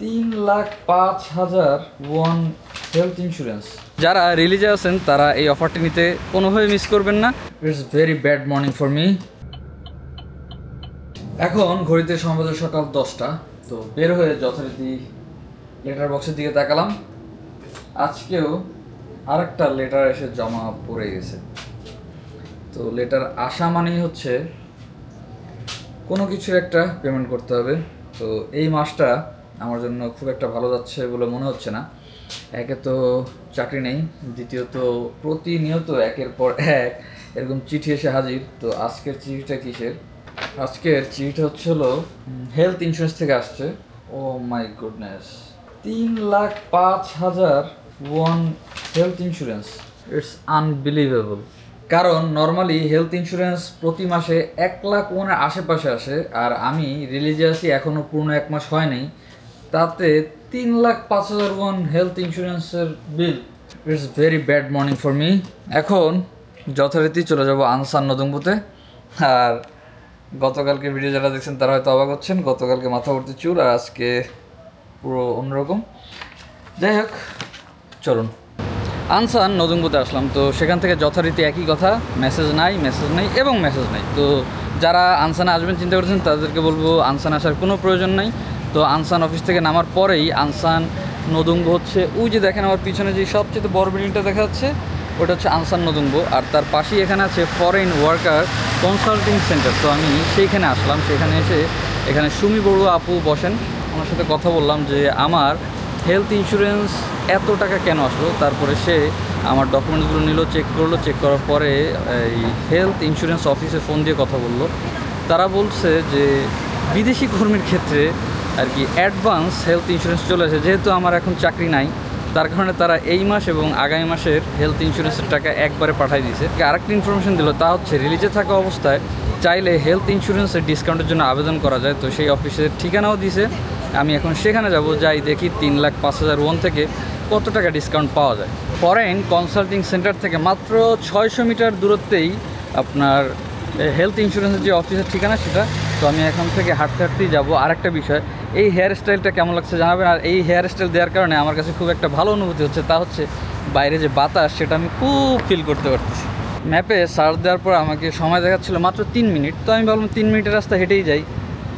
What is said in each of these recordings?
3,05,000 one health insurance. যারা রিলিজে আছেন তারা এই অফারটি নিতে কোনোভাবে মিস করবেন না। It's very bad morning for me. এখন ঘড়িতে সময় সকাল 10টা। তো বের হয়ে যথারীতি লেটার বক্সের দিকে তাকালাম। আজকেও আরেকটা লেটার এসে জমা পড়ে গেছে। তো লেটার আসা মানেই হচ্ছে কোনো কিছুর একটা পেমেন্ট করতে হবে। তো এই মাসটা আমার জন্য খুব একটা ভালো যাচ্ছে বলে মনে হচ্ছে না। একে তো চাকরি নেই, দ্বিতীয়ত প্রতিনিয়ত একের পর এক এরকম চিঠি এসে হাজির। তো আজকের চিঠিটা কিসের? আজকের চিঠিটা হলো হেলথ ইন্স্যুরেন্স থেকে আসছে। Oh my goodness, 3,05,000 one health insurance. It's unbelievable. কারণ নর্মালি হেলথ ইন্স্যুরেন্স প্রতি মাসে 1,01,000 আশেপাশে আসে, আর আমি রিলিজে আছি এখনও পূর্ণ 1 মাস হয় নাই, তাতে 3,05,000 ওয়ান হেলথ ইন্স্যুরেন্সের বিল। It's very bad morning for me. এখন যথারীতি চলে যাব আনসান নদুম্বুতে। আর গতকালকে ভিডিও যারা দেখছেন তারা হয়তো অবাক হচ্ছেন, গতকালকে মাথা ভর্তি চুল আর আজকে পুরো অন্যরকম। যাই হোক, চলুন আনসান নদুম্বুতে আসলাম। তো সেখান থেকে যথারীতি একই কথা, মেসেজ নাই এবং মেসেজ নাই। তো যারা আনসানে আসবেন চিন্তা করছেন তাদেরকে বলবো আনসান আসার কোনো প্রয়োজন নাই। তো আনসান অফিস থেকে নামার পরেই আনসান নদুম্বু হচ্ছে ওই যে দেখেন আমার পিছনে যে সবচেয়ে বড় বিল্ডিংটা দেখা যাচ্ছে, ওটা হচ্ছে আনসান নদুম্বু। আর তার পাশেই এখানে আছে ফরেন ওয়ার্কার কনসাল্টিং সেন্টার। তো আমি সেইখানে আসলাম। সেখানে এসে এখানে সুমি বড়ুয়া আপু বসেন, ওনার সাথে কথা বললাম যে আমার হেলথ ইন্স্যুরেন্স এত টাকা কেন আসলো। তারপরে সে আমার ডকুমেন্টসগুলো নিল, চেক করলো। চেক করার পরে এই হেলথ ইন্স্যুরেন্স অফিসে ফোন দিয়ে কথা বললো। তারা বলছে যে বিদেশি কর্মীর ক্ষেত্রে আর কি অ্যাডভান্স হেলথ ইন্স্যুরেন্স চলে আসে। যেহেতু আমার এখন চাকরি নাই, তার কারণে তারা এই মাস এবং আগামী মাসের হেলথ ইন্স্যুরেন্সের টাকা একবারে পাঠিয়ে দিয়েছে। আরেকটা ইনফরমেশন দিল, তা হচ্ছে রিলিজে থাকা অবস্থায় চাইলে হেলথ ইন্স্যুরেন্সের ডিসকাউন্টের জন্য আবেদন করা যায়। তো সেই অফিসের ঠিকানাও দিয়েছে। আমি এখন সেখানে যাব, যাই দেখি 3,05,000 ওয়ান থেকে কত টাকা ডিসকাউন্ট পাওয়া যায়। ফরেন কনসাল্টিং সেন্টার থেকে মাত্র 600 মিটার দূরত্বেই আপনার হেলথ ইন্স্যুরেন্সের যে অফিসের ঠিকানা সেটা। তো আমি এখন থেকে হাঁটতে হাঁটতেই যাবো। আর একটা বিষয়, এই হেয়ার স্টাইলটা কেমন লাগছে জানাবেন। আর এই হেয়ার স্টাইল দেওয়ার কারণে আমার কাছে খুব একটা ভালো অনুভূতি হচ্ছে, তা হচ্ছে বাইরে যে বাতাস সেটা আমি খুব ফিল করতে পারতেছি। ম্যাপে সার্চ দেওয়ার পর আমাকে সময় দেখাচ্ছিল মাত্র 3 মিনিট। তো আমি ভাবলাম 3 মিনিটের রাস্তা হেঁটেই যাই,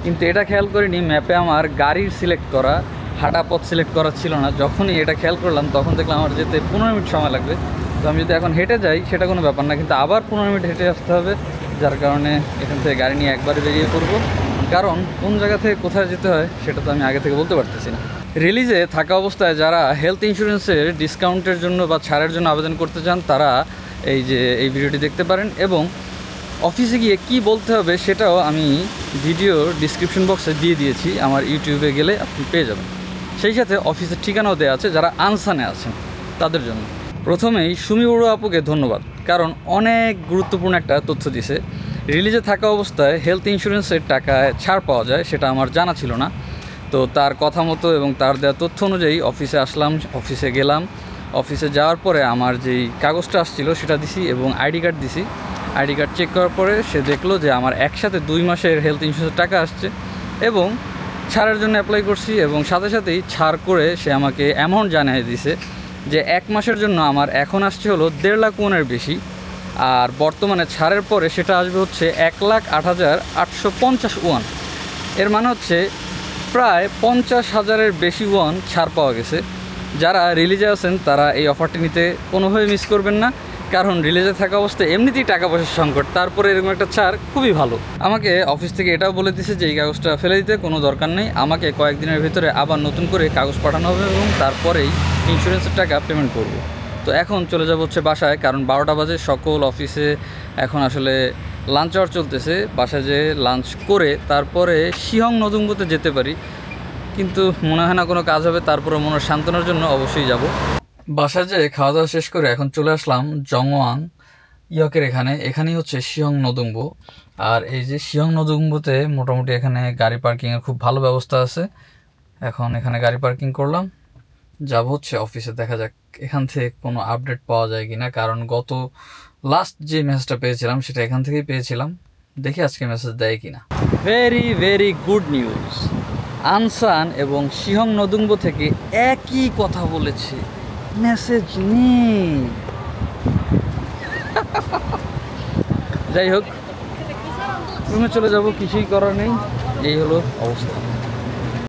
কিন্তু এটা খেয়াল করিনি ম্যাপে আমার গাড়ির সিলেক্ট করা, হাঁটা পথ সিলেক্ট করা ছিল না। যখনই এটা খেয়াল করলাম তখন দেখলাম আমার যেতে 15 মিনিট সময় লাগবে। তো আমি যদি এখন হেঁটে যাই সেটা কোনো ব্যাপার না, কিন্তু আবার 15 মিনিট হেঁটে আসতে হবে, যার কারণে এখান থেকে গাড়ি নিয়ে একবারে বেরিয়ে পড়বো। কারণ কোন জায়গা থেকে কোথায় যেতে হয় সেটা তো আমি আগে থেকে বলতে পারতেছি না। রিলিজে থাকা অবস্থায় যারা হেলথ ইন্স্যুরেন্সের ডিসকাউন্টের জন্য বা ছাড়ের জন্য আবেদন করতে চান তারা এই ভিডিওটি দেখতে পারেন, এবং অফিসে গিয়ে কি বলতে হবে সেটাও আমি ভিডিওর ডিসক্রিপশন বক্সে দিয়ে দিয়েছি। আমার ইউটিউবে গেলে আপনি পেয়ে যাবেন। সেই সাথে অফিসের ঠিকানাও দেওয়া আছে যারা আনসানে আছেন তাদের জন্য। প্রথমেই সুমি বড়ুয়া আপুকে ধন্যবাদ, কারণ অনেক গুরুত্বপূর্ণ একটা তথ্য দিছে। রিলিজে থাকা অবস্থায় হেলথ ইন্স্যুরেন্সের টাকায় ছাড় পাওয়া যায়, সেটা আমার জানা ছিল না। তো তার কথা মতো এবং তার দেওয়া তথ্য অনুযায়ী অফিসে আসলাম। অফিসে গেলাম। অফিসে যাওয়ার পরে আমার যেই কাগজটা আসছিল সেটা দিছি এবং আইডি কার্ড দিছি। আইডি কার্ড চেক করার পরে সে দেখলো যে আমার একসাথে 2 মাসের হেলথ ইন্স্যুরেন্সের টাকা আসছে, এবং ছাড়ের জন্য অ্যাপ্লাই করছি, এবং সাথে সাথেই ছাড় করে সে আমাকে অ্যামাউন্ট জানিয়ে দিছে যে 1 মাসের জন্য আমার এখন আসছে হলো 1.5 লাখ ওয়ানের বেশি, আর বর্তমানে ছাড়ের পরে সেটা আসবে হচ্ছে 1,08,850 ওয়ান। এর মানে হচ্ছে প্রায় 50,000-এর বেশি ওয়ান ছাড় পাওয়া গেছে। যারা রিলিজে আছেন তারা এই অফারটি নিতে কোনোভাবে মিস করবেন না, কারণ রিলিজে থাকা অবস্থায় এমনিতেই টাকা পয়সার সংকট, তারপরে এরকম একটা ছাড় খুবই ভালো। আমাকে অফিস থেকে এটাও বলে দিয়েছে যে এই কাগজটা ফেলে দিতে কোনো দরকার নেই, আমাকে কয়েকদিনের ভিতরে আবার নতুন করে কাগজ পাঠানো হবে এবং তারপরেই ইন্স্যুরেন্সের টাকা পেমেন্ট করব। তো এখন চলে যাব হচ্ছে বাসায়, কারণ 12টা বাজে। সকল অফিসে এখন আসলে লাঞ্চ আওয়ার চলতেছে। বাসায় যেয়ে লাঞ্চ করে তারপরে শিহং নদুম্বুতে যেতে পারি, কিন্তু মনে হয় না কোনো কাজ হবে। তারপরে মনের সান্ত্বনার জন্য অবশ্যই যাব। বাসায় যেয়ে খাওয়া দাওয়া শেষ করে এখন চলে আসলাম জংওয়াং ইয়কের এখানেই হচ্ছে শিহং নদুম্বু। আর এই যে শিহং নদুম্বুতে মোটামুটি এখানে গাড়ি পার্কিংয়ের খুব ভালো ব্যবস্থা আছে। এখন এখানে গাড়ি পার্কিং করলাম, যাব হচ্ছে অফিসে। দেখা যাক এখান থেকে কোনো আপডেট পাওয়া যায় কিনা, কারণ গত লাস্ট যে মেসেজটা পেয়েছিলাম সেটা এখান থেকেই পেয়েছিলাম। দেখি আজকে মেসেজ দেয় কিনা। ভেরি ভেরি গুড নিউজ, আনসান এবং শিহং নদুংবো থেকে একই কথা বলেছে, মেসেজ নেই। যাই হোক, রুমে চলে যাব, কিছুই করার নেই, এই হলো অবস্থা।